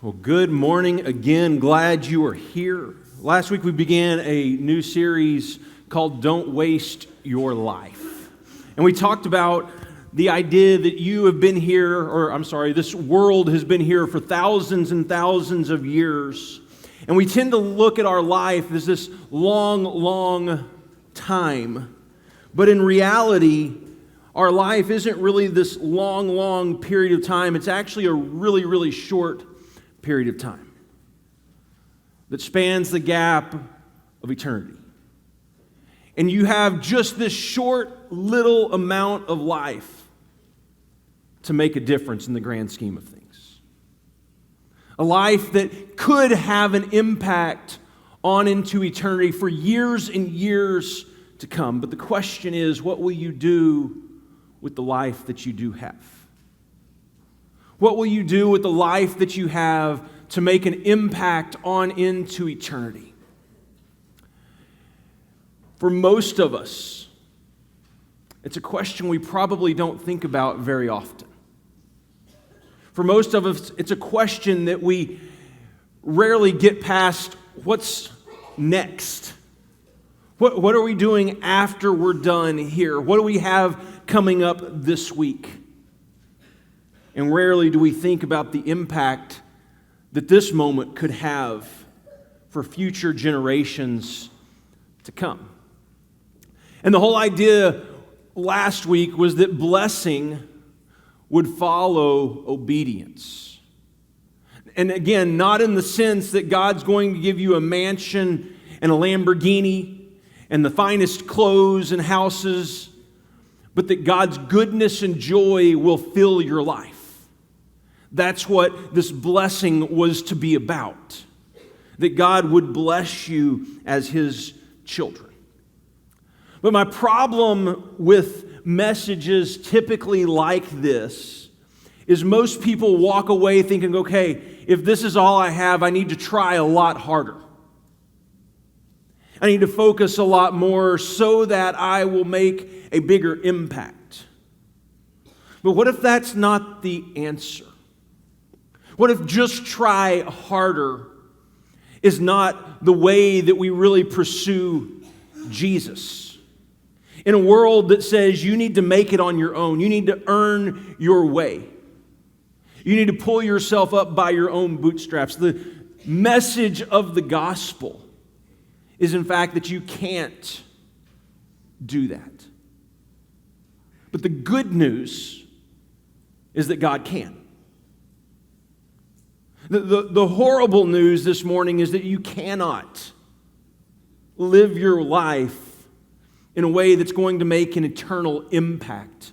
Well, good morning again. Glad you are here. Last week we began a new series called Don't Waste Your Life. And we talked about the idea that you have been here, this world has been here for thousands and thousands of years. And we tend to look at our life as this long time. But in reality, our life isn't really this long period of time. It's actually a really short period of time that spans the gap of eternity. And you have just this short little amount of life to make a difference in the grand scheme of things. A life that could have an impact on into eternity for years and years to come. But the question is, what will you do with the life that you do have? What will you do with the life that you have to make an impact on into eternity? For most of us, it's a question we probably don't think about very often. For most of us, it's a question that we rarely get past. What's next? What are we doing after we're done here? What do we have coming up this week? And rarely do we think about the impact that this moment could have for future generations to come. And the whole idea last week was that blessing would follow obedience. And again, not in the sense that God's going to give you a mansion and a Lamborghini and the finest clothes and houses, but that God's goodness and joy will fill your life. That's what this blessing was to be about. That God would bless you as His children. But my problem with messages typically like this is most people walk away thinking, okay, if this is all I have, I need to try a lot harder. I need to focus a lot more so that I will make a bigger impact. But what if that's not the answer? What if just try harder is not the way that we really pursue Jesus? In a world that says you need to make it on your own, you need to earn your way. You need to pull yourself up by your own bootstraps. The message of the gospel is in fact that you can't do that. But the good news is that God can. The horrible news this morning is that you cannot live your life in a way that's going to make an eternal impact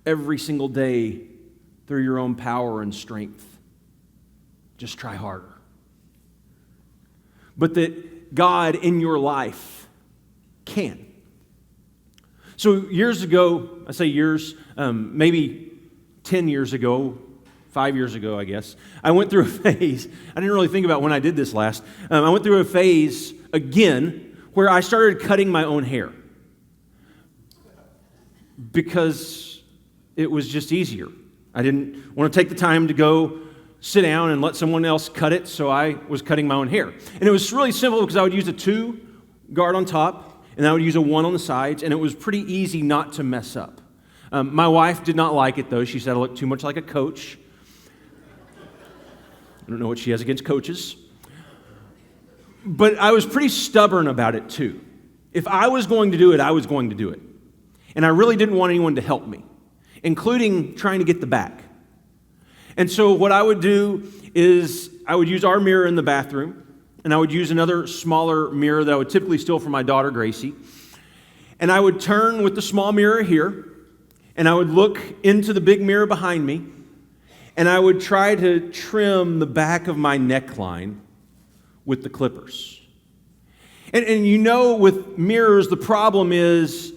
every single day through your own power and strength. Just try harder. But that God in your life can. So years ago, I say years, maybe 10 years ago, 5 years ago, I guess, I went through a phase. I didn't really think about when I did this last. I went through a phase again where I started cutting my own hair because it was just easier. I didn't want to take the time to go sit down and let someone else cut it, so I was cutting my own hair. And it was really simple because I would use a 2 guard on top, and I would use a 1 on the sides, and it was pretty easy not to mess up. My wife did not like it, though. She said I looked too much like a coach. I don't know what she has against coaches. But I was pretty stubborn about it, too. If I was going to do it, I was going to do it. And I really didn't want anyone to help me, including trying to get the back. And so what I would do is I would use our mirror in the bathroom, and I would use another smaller mirror that I would typically steal from my daughter, Gracie. And I would turn with the small mirror here, and I would look into the big mirror behind me, and I would try to trim the back of my neckline with the clippers. And you know, with mirrors, the problem is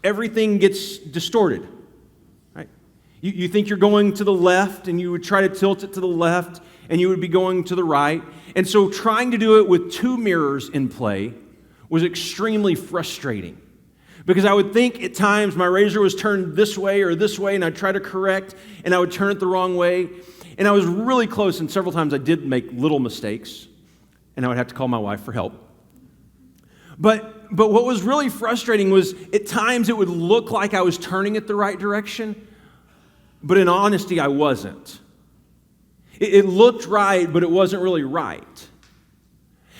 everything gets distorted. Right? You think you're going to the left, and you would try to tilt it to the left, and you would be going to the right. And so trying to do it with 2 mirrors in play was extremely frustrating Because I would think at times my razor was turned this way or this way, and I'd try to correct, and I would turn it the wrong way. And I was really close, and several times I did make little mistakes, and I would have to call my wife for help. But what was really frustrating was at times it would look like I was turning it the right direction, but in honesty, I wasn't. It looked right, but it wasn't really right.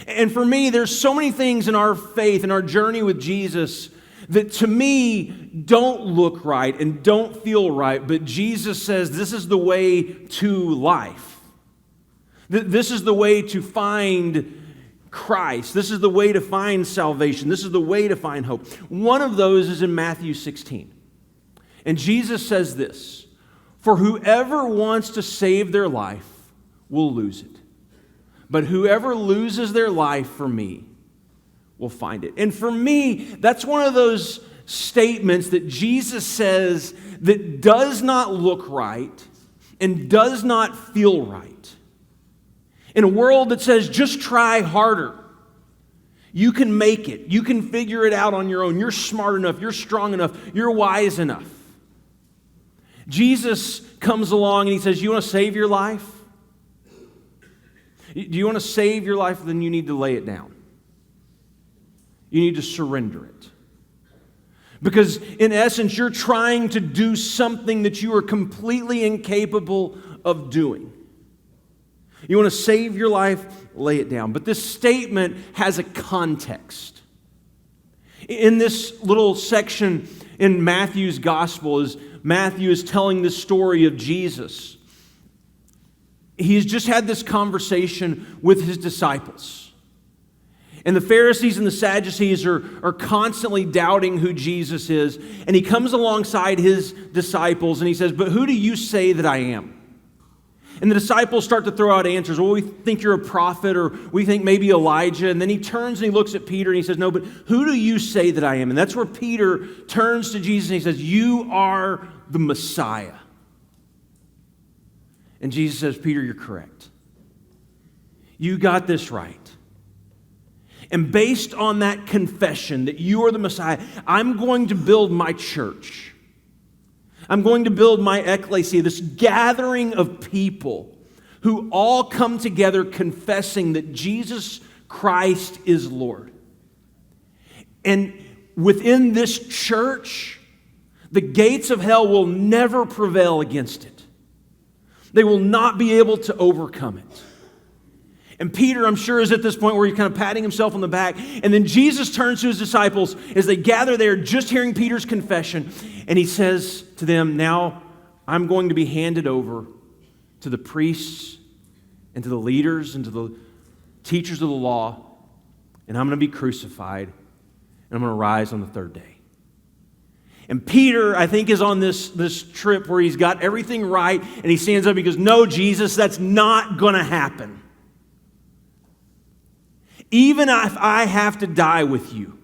And for me, there's so many things in our faith and our journey with Jesus that to me don't look right and don't feel right, but Jesus says this is the way to life. This is the way to find Christ. This is the way to find salvation. This is the way to find hope. One of those is in Matthew 16. And Jesus says this, "For whoever wants to save their life will lose it. But whoever loses their life for me will find it." And for me, that's one of those statements that Jesus says that does not look right and does not feel right. In a world that says, just try harder. You can make it. You can figure it out on your own. You're smart enough. You're strong enough. You're wise enough. Jesus comes along and he says, you want to save your life? Do you want to save your life? Then you need to lay it down. You need to surrender it. Because in essence, you're trying to do something that you are completely incapable of doing. You want to save your life? Lay it down. But this statement has a context. In this little section in Matthew's gospel, as Matthew is telling the story of Jesus, he's just had this conversation with his disciples. And the Pharisees and the Sadducees are constantly doubting who Jesus is. And he comes alongside his disciples and he says, "But who do you say that I am?" And the disciples start to throw out answers. "Well, we think you're a prophet," or "we think maybe Elijah." And then he turns and he looks at Peter and he says, "No, but who do you say that I am?" And that's where Peter turns to Jesus and he says, "You are the Messiah." And Jesus says, "Peter, you're correct. You got this right. And based on that confession that you are the Messiah, I'm going to build my church. I'm going to build my ecclesia, this gathering of people who all come together confessing that Jesus Christ is Lord. And within this church, the gates of hell will never prevail against it. They will not be able to overcome it." And Peter, I'm sure, is at this point where he's kind of patting himself on the back. And then Jesus turns to his disciples as they gather there, just hearing Peter's confession. And he says to them, "Now I'm going to be handed over to the priests and to the leaders and to the teachers of the law. And I'm going to be crucified. And I'm going to rise on the third day." And Peter, I think, is on this trip where he's got everything right. And he stands up and he goes, "No, Jesus, that's not going to happen. Even if I have to die with you,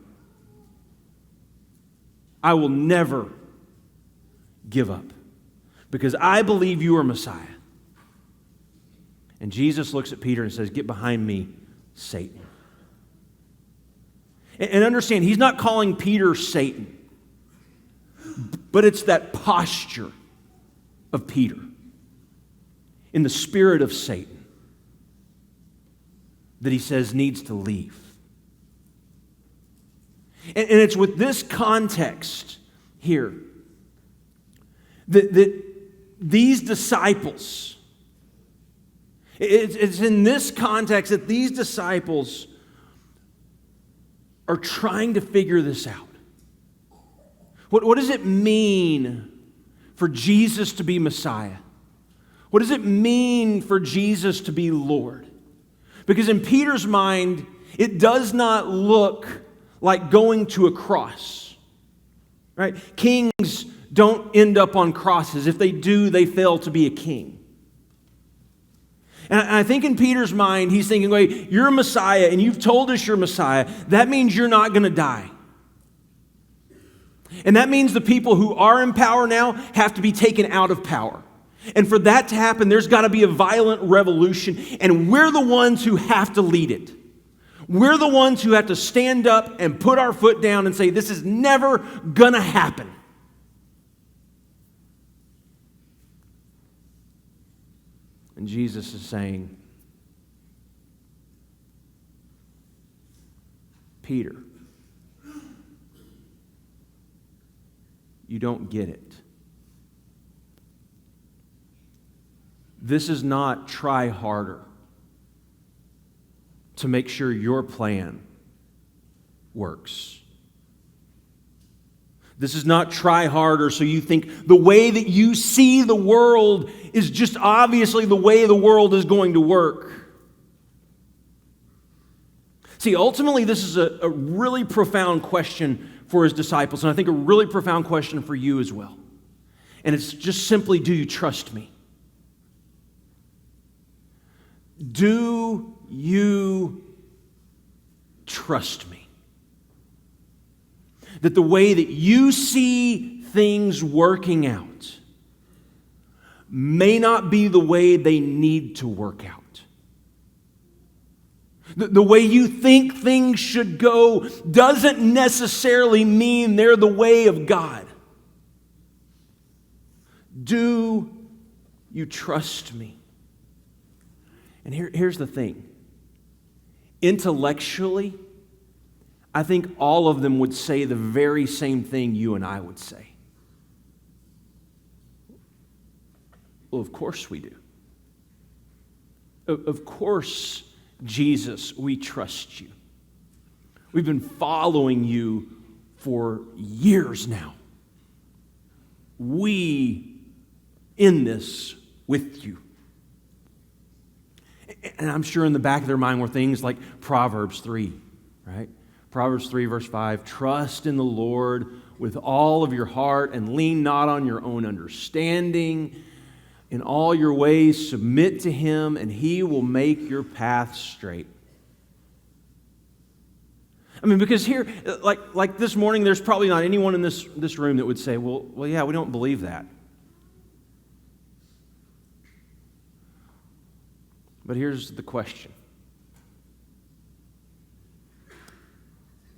I will never give up because I believe you are Messiah." And Jesus looks at Peter and says, "Get behind me, Satan." And understand, he's not calling Peter Satan, but it's that posture of Peter in the spirit of Satan that he says needs to leave. And it's with this context here that these disciples, it's in this context that these disciples are trying to figure this out. What does it mean for Jesus to be Messiah? What does it mean for Jesus to be Lord? Because in Peter's mind, it does not look like going to a cross, right? Kings don't end up on crosses. If they do, they fail to be a king. And I think in Peter's mind, he's thinking, wait, you're a Messiah, and you've told us you're Messiah. That means you're not going to die. And that means the people who are in power now have to be taken out of power. And for that to happen, there's got to be a violent revolution, and we're the ones who have to lead it. We're the ones who have to stand up and put our foot down and say, this is never going to happen. And Jesus is saying, Peter, you don't get it. This is not try harder to make sure your plan works. This is not try harder so you think the way that you see the world is just obviously the way the world is going to work. See, ultimately, this is a really profound question for his disciples, and I think a really profound question for you as well. And it's just simply, do you trust me? Do you trust me? That the way that you see things working out may not be the way they need to work out. The way you think things should go doesn't necessarily mean they're the way of God. Do you trust me? And here's the thing. Intellectually, I think all of them would say the very same thing you and I would say. Well, of course we do. Of course, Jesus, we trust you. We've been following you for years now. We in this with you. And I'm sure in the back of their mind were things like Proverbs 3, right? Proverbs 3, verse 5, trust in the Lord with all of your heart and lean not on your own understanding. In all your ways submit to him and he will make your path straight. I mean, because here, like this morning, there's probably not anyone in this room that would say, well, yeah, we don't believe that. But here's the question.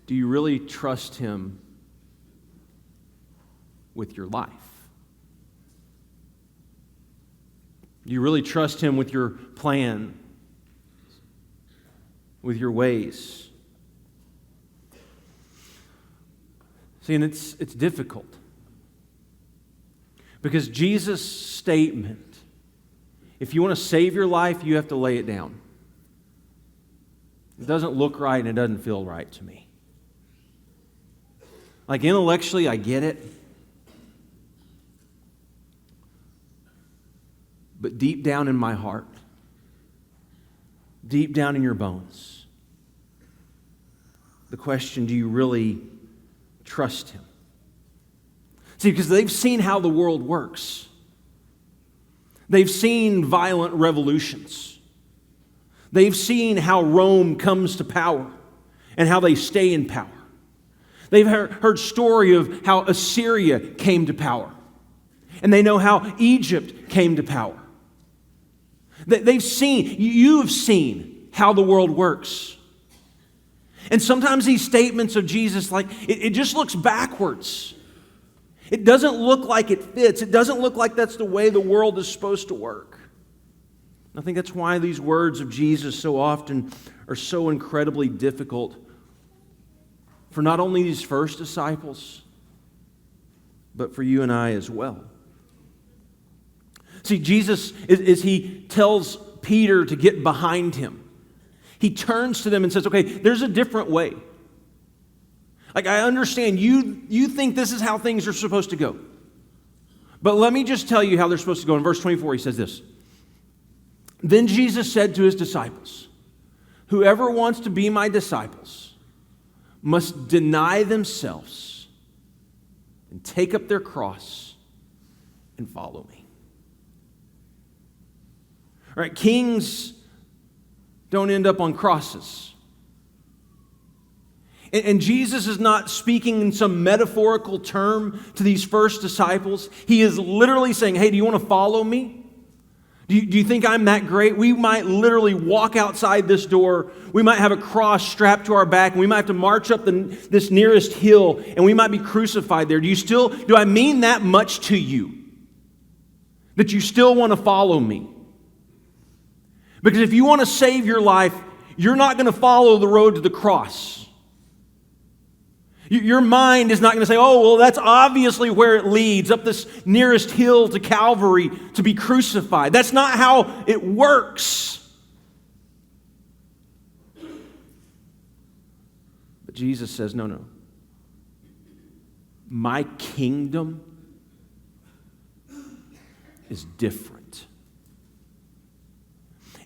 Do you really trust him with your life? Do you really trust him with your plan, with your ways? See, and it's difficult. Because Jesus' statement, if you want to save your life, you have to lay it down. It doesn't look right and it doesn't feel right to me. Like intellectually, I get it. But deep down in my heart, deep down in your bones, the question, do you really trust him? See, because they've seen how the world works. They've seen violent revolutions. They've seen how Rome comes to power and how they stay in power. They've heard story of how Assyria came to power. And they know how Egypt came to power. They've seen, you've seen how the world works. And sometimes these statements of Jesus, like, it just looks backwards. It doesn't look like it fits. It doesn't look like that's the way the world is supposed to work. I think that's why these words of Jesus so often are so incredibly difficult for not only these first disciples, but for you and I as well. See, Jesus, as he tells Peter to get behind him, he turns to them and says, okay, there's a different way. Like, I understand you think this is how things are supposed to go. But let me just tell you how they're supposed to go. In verse 24, he says this. Then Jesus said to his disciples, whoever wants to be my disciples must deny themselves and take up their cross and follow me. All right, kings don't end up on crosses. And Jesus is not speaking in some metaphorical term to these first disciples. He is literally saying, hey, do you want to follow me? Do you think I'm that great? We might literally walk outside this door. We might have a cross strapped to our back, and we might have to march up this nearest hill, and we might be crucified there. Do I mean that much to you? That you still want to follow me? Because if you want to save your life, you're not going to follow the road to the cross. Your mind is not going to say, oh, well, that's obviously where it leads, up this nearest hill to Calvary to be crucified. That's not how it works. But Jesus says, no. My kingdom is different.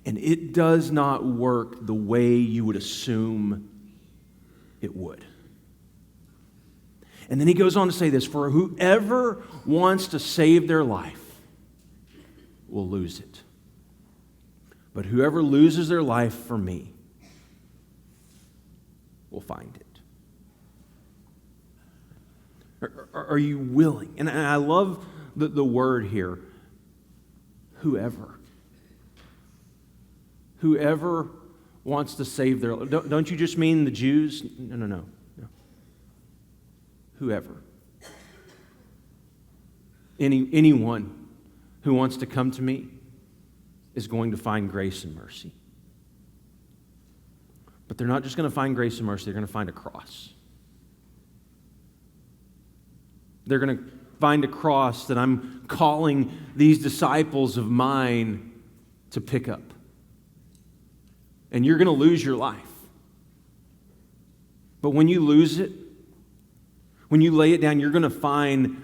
And it does not work the way you would assume it would. And then he goes on to say this, for whoever wants to save their life will lose it. But whoever loses their life for me will find it. Are you willing? And I love the word here, whoever. Whoever wants to save their life. Don't you just mean the Jews? No. Whoever. Anyone who wants to come to me is going to find grace and mercy. But they're not just going to find grace and mercy, they're going to find a cross. They're going to find a cross that I'm calling these disciples of mine to pick up. And you're going to lose your life. But when you lose it, when you lay it down, you're going to find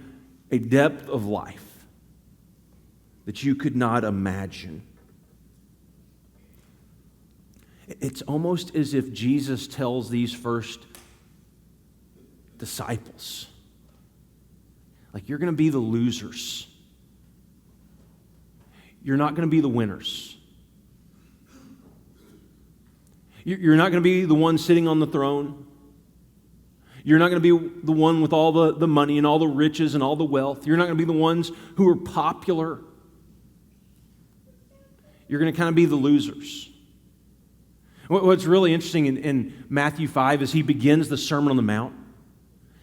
a depth of life that you could not imagine. It's almost as if Jesus tells these first disciples, like, you're going to be the losers. You're not going to be the winners. You're not going to be the one sitting on the throne. You're not going to be the one with all the money and all the riches and all the wealth. You're not going to be the ones who are popular. You're going to kind of be the losers. What's really interesting in Matthew 5 is he begins the Sermon on the Mount.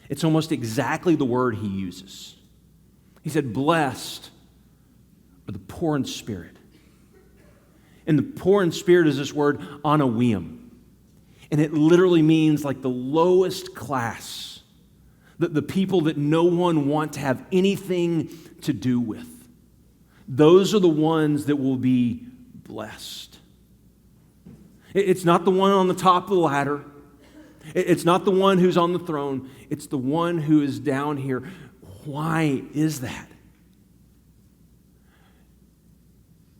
It's almost exactly the word he uses. He said, blessed are the poor in spirit. And the poor in spirit is this word, anawium. And it literally means like the lowest class, the people that no one wants to have anything to do with. Those are the ones that will be blessed. It's not the one on the top of the ladder. It's not the one who's on the throne. It's the one who is down here. Why is that?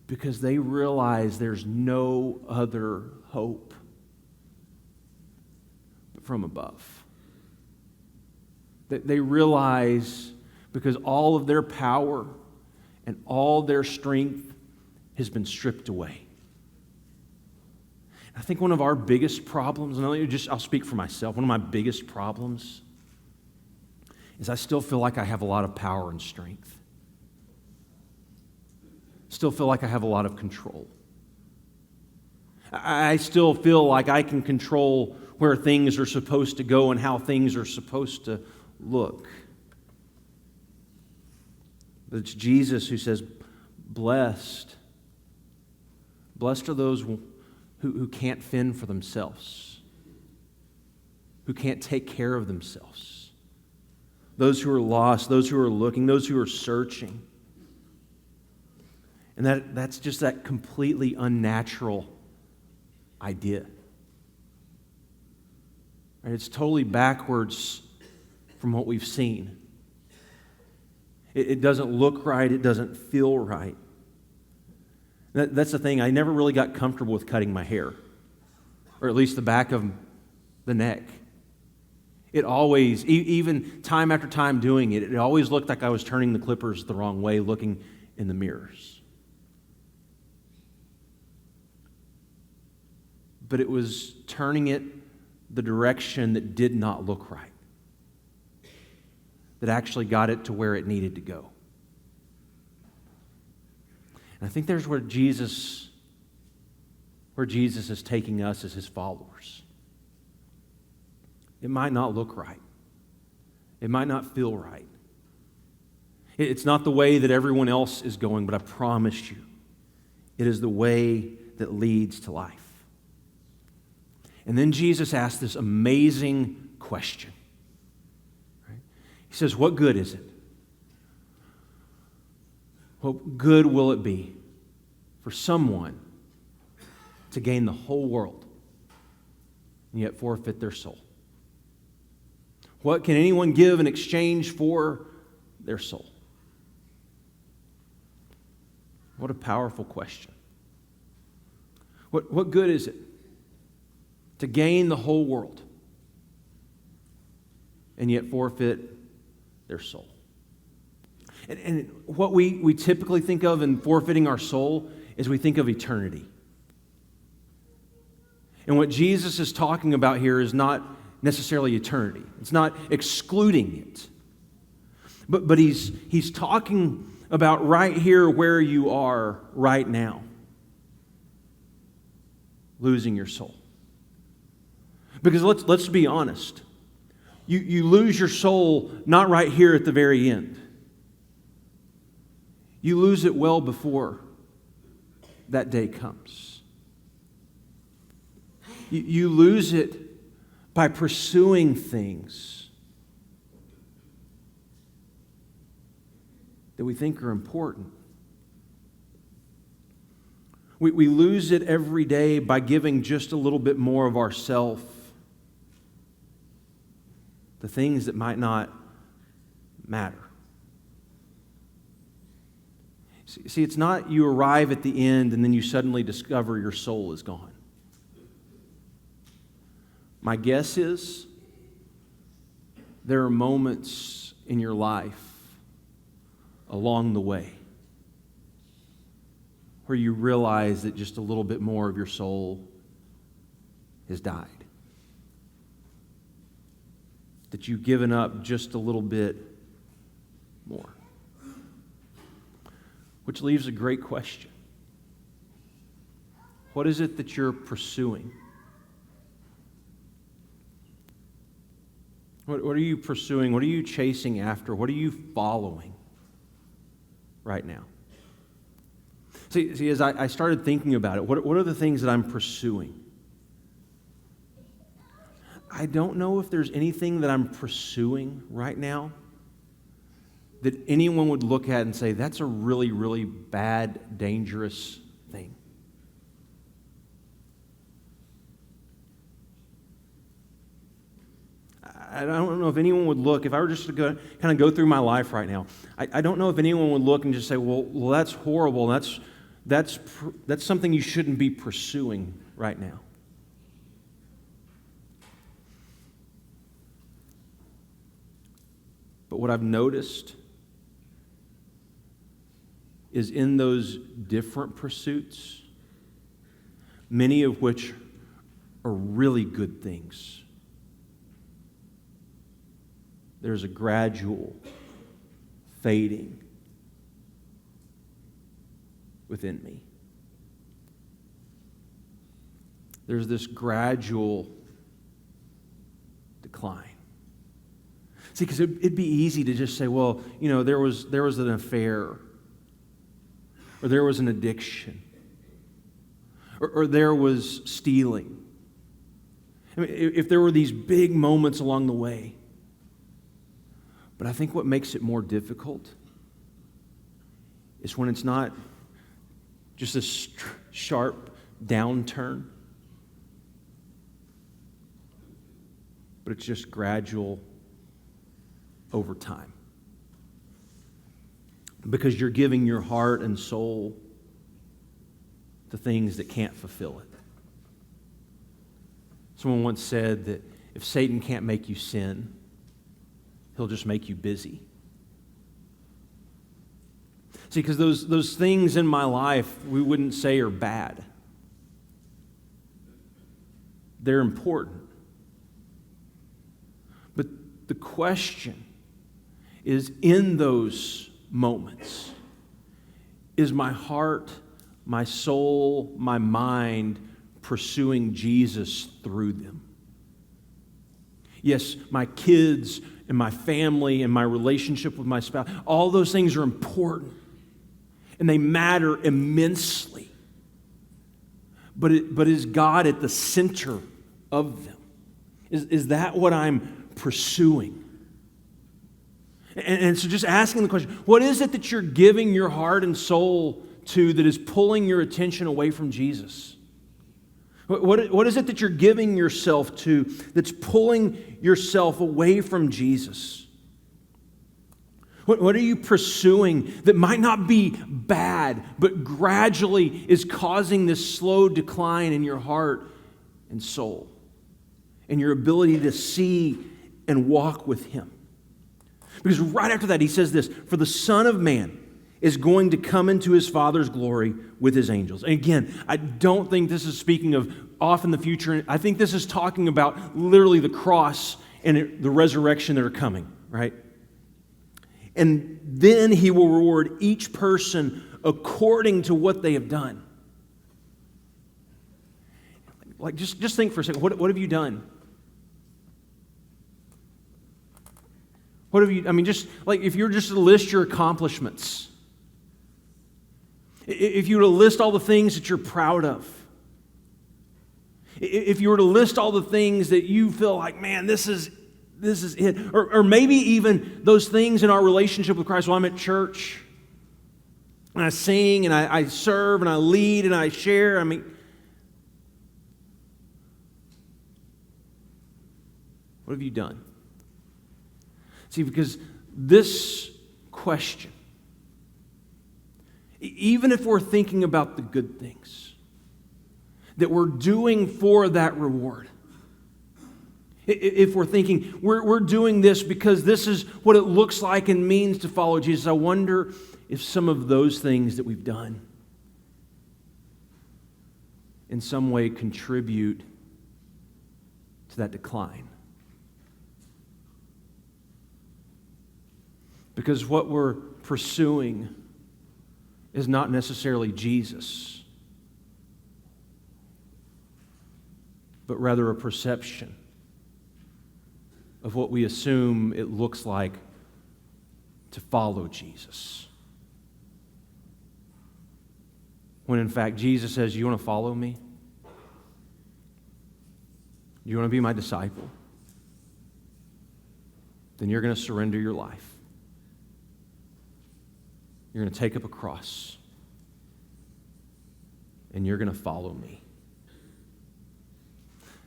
Because they realize there's no other hope but from above. They realize because all of their power and all their strength has been stripped away. I think one of our biggest problems, and I'll speak for myself, one of my biggest problems is I still feel like I have a lot of power and strength. Still feel like I have a lot of control. I still feel like I can control where things are supposed to go and how things are supposed to look. But it's Jesus who says, blessed are those who can't fend for themselves, who can't take care of themselves, those who are lost, those who are looking, those who are searching. And that's just that completely unnatural idea. Right? It's totally backwards from what we've seen. It doesn't look right. It doesn't feel right. That's the thing. I never really got comfortable with cutting my hair, or at least the back of the neck. It always, even time after time doing it, it always looked like I was turning the clippers the wrong way, looking in the mirrors. But it was turning it the direction that did not look right, that actually got it to where it needed to go. And I think there's where Jesus is taking us as his followers. It might not look right. It might not feel right. It's not the way that everyone else is going, but I promise you, it is the way that leads to life. And then Jesus asked this amazing question. Right? He says, what good is it? What good will it be for someone to gain the whole world and yet forfeit their soul? What can anyone give in exchange for their soul? What a powerful question. What good is it to gain the whole world and yet forfeit their soul? And what we typically think of in forfeiting our soul is we think of eternity. And what Jesus is talking about here is not necessarily eternity. It's not excluding it. But he's talking about right here where you are right now, losing your soul. Because let's be honest. You lose your soul not right here at the very end. You lose it well before that day comes. You lose it by pursuing things that we think are important. We lose it every day by giving just a little bit more of ourself to things that might not matter. See, it's not you arrive at the end and then you suddenly discover your soul is gone. My guess is there are moments in your life along the way where you realize that just a little bit more of your soul has died. That you've given up just a little bit more. Which leaves a great question. What is it that you're pursuing? What are you pursuing? What are you chasing after? What are you following right now? See, as I started thinking about it, what are the things that I'm pursuing? I don't know if there's anything that I'm pursuing right now that anyone would look at and say, that's a really, really bad, dangerous thing. I don't know if anyone would look, if I were just to kind of go through my life right now, I don't know if anyone would look and just say, well that's horrible, that's something you shouldn't be pursuing right now. But what I've noticed is in those different pursuits, many of which are really good things, there's a gradual fading within me. There's this gradual decline. See, because it'd be easy to just say, well, there was an affair, or there was an addiction, or there was stealing. I mean, if there were these big moments along the way. But I think what makes it more difficult is when it's not just a sharp downturn, but it's just gradual over time. Because you're giving your heart and soul to things that can't fulfill it. Someone once said that if Satan can't make you sin, he'll just make you busy. See, because those things in my life we wouldn't say are bad. They're important. But the question is, in those moments, is my heart, my soul, my mind pursuing Jesus through them? Yes, my kids and my family and my relationship with my spouse, all those things are important and they matter immensely. But is God at the center of them? Is that what I'm pursuing? And so just asking the question, what is it that you're giving your heart and soul to that is pulling your attention away from Jesus? What is it that you're giving yourself to that's pulling yourself away from Jesus? What are you pursuing that might not be bad, but gradually is causing this slow decline in your heart and soul and your ability to see and walk with Him? Because right after that, He says this, "For the Son of Man is going to come into His Father's glory with His angels." And again, I don't think this is speaking of off in the future. I think this is talking about literally the cross and the resurrection that are coming, right? And then He will reward each person according to what they have done. Like, just think for a second. What have you done? What have you, just like if you were just to list your accomplishments, if you were to list all the things that you're proud of, if you were to list all the things that you feel like, man, this is it, or maybe even those things in our relationship with Christ. Well, I'm at church, and I sing, and I serve, and I lead, and I share. What have you done? See, because this question, even if we're thinking about the good things that we're doing for that reward, if we're thinking we're doing this because this is what it looks like and means to follow Jesus, I wonder if some of those things that we've done in some way contribute to that decline. Because what we're pursuing is not necessarily Jesus, but rather a perception of what we assume it looks like to follow Jesus. When in fact Jesus says, "You want to follow me? You want to be my disciple? Then you're going to surrender your life. You're going to take up a cross, and you're going to follow me."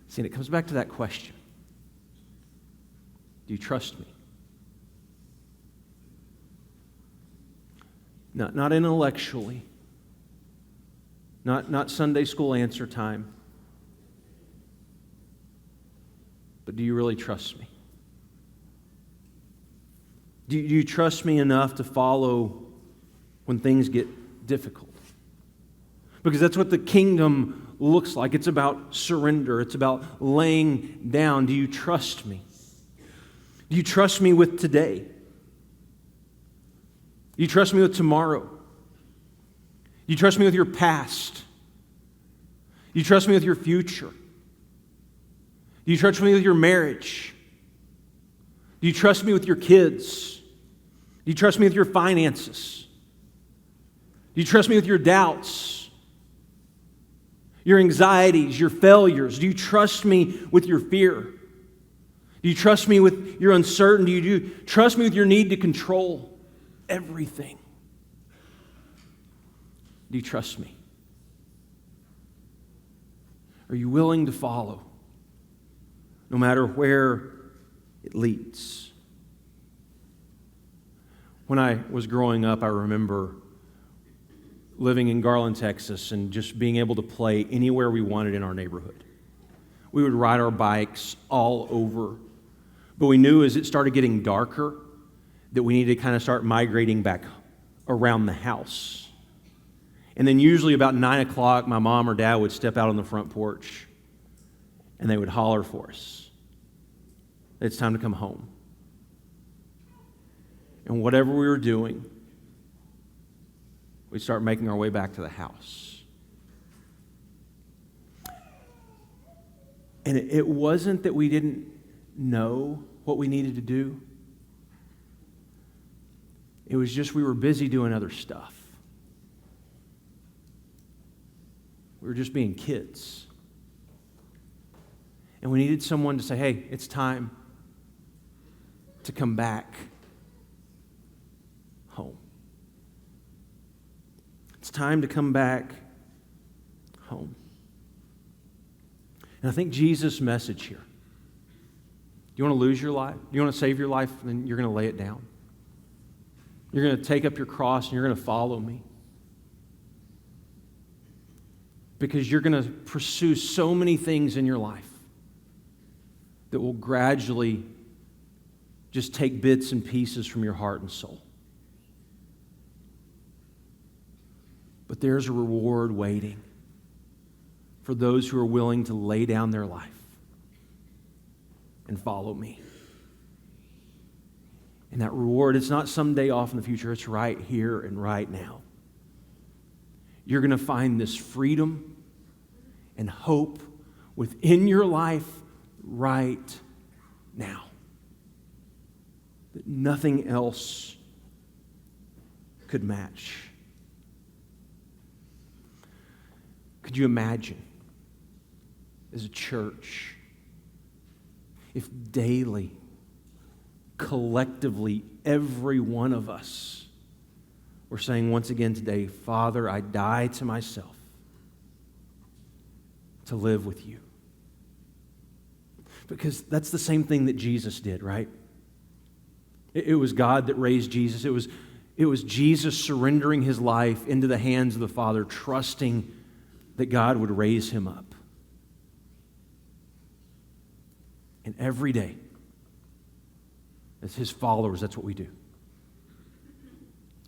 See, and it comes back to that question. Do you trust me? Not intellectually, not Sunday school answer time, but do you really trust me? Do you trust me enough to follow when things get difficult? Because that's what the kingdom looks like. It's about surrender. It's about laying down. Do you trust me? Do you trust me with today? Do you trust me with tomorrow? Do you trust me with your past? Do you trust me with your future? Do you trust me with your marriage? Do you trust me with your kids? Do you trust me with your finances? Do you trust me with your doubts, your anxieties, your failures? Do you trust me with your fear? Do you trust me with your uncertainty? Do you trust me with your need to control everything? Do you trust me? Are you willing to follow, no matter where it leads? When I was growing up, I remember living in Garland, Texas, and just being able to play anywhere we wanted in our neighborhood. We would ride our bikes all over. But we knew as it started getting darker that we needed to kind of start migrating back around the house. And then usually about 9 o'clock, my mom or dad would step out on the front porch and they would holler for us. It's time to come home. And whatever we were doing, we start making our way back to the house. And it wasn't that we didn't know what we needed to do. It was just we were busy doing other stuff. We were just being kids. And we needed someone to say, hey, it's time to come back home. It's time to come back home. And I think Jesus' message here, do you want to lose your life? Do you want to save your life? Then you're going to lay it down. You're going to take up your cross and you're going to follow me. Because you're going to pursue so many things in your life that will gradually just take bits and pieces from your heart and soul. But there's a reward waiting for those who are willing to lay down their life and follow me. And that reward, it's not someday off in the future, it's right here and right now. You're going to find this freedom and hope within your life right now that nothing else could match. Could you imagine, as a church, if daily, collectively, every one of us were saying once again today, Father, I die to myself to live with you. Because that's the same thing that Jesus did, right? It was God that raised Jesus. It was Jesus surrendering his life into the hands of the Father, trusting that God would raise him up. And every day, as his followers, that's what we do.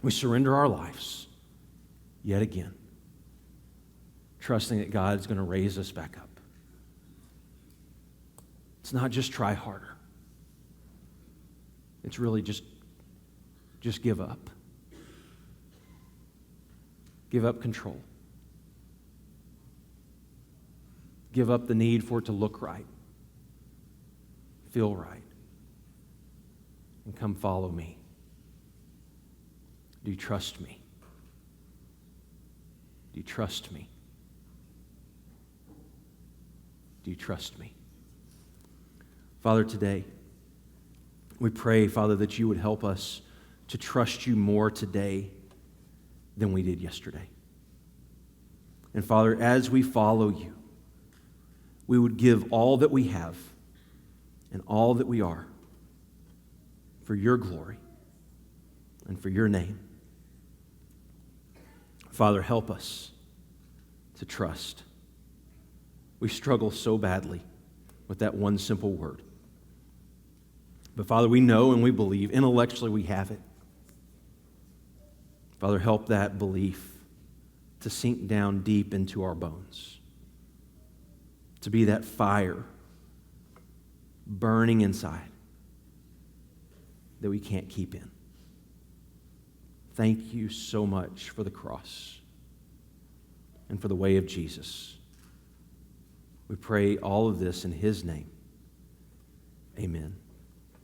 We surrender our lives yet again, trusting that God's going to raise us back up. It's not just try harder. It's really just give up. Give up control. Give up the need for it to look right, feel right, and come follow me. Do you trust me? Do you trust me? Do you trust me? Father, today, we pray, Father, that you would help us to trust you more today than we did yesterday. And Father, as we follow you, we would give all that we have and all that we are for your glory and for your name. Father, help us to trust. We struggle so badly with that one simple word. But Father, we know and we believe, intellectually we have it. Father, help that belief to sink down deep into our bones, to be that fire burning inside that we can't keep in. Thank you so much for the cross and for the way of Jesus. We pray all of this in his name. Amen.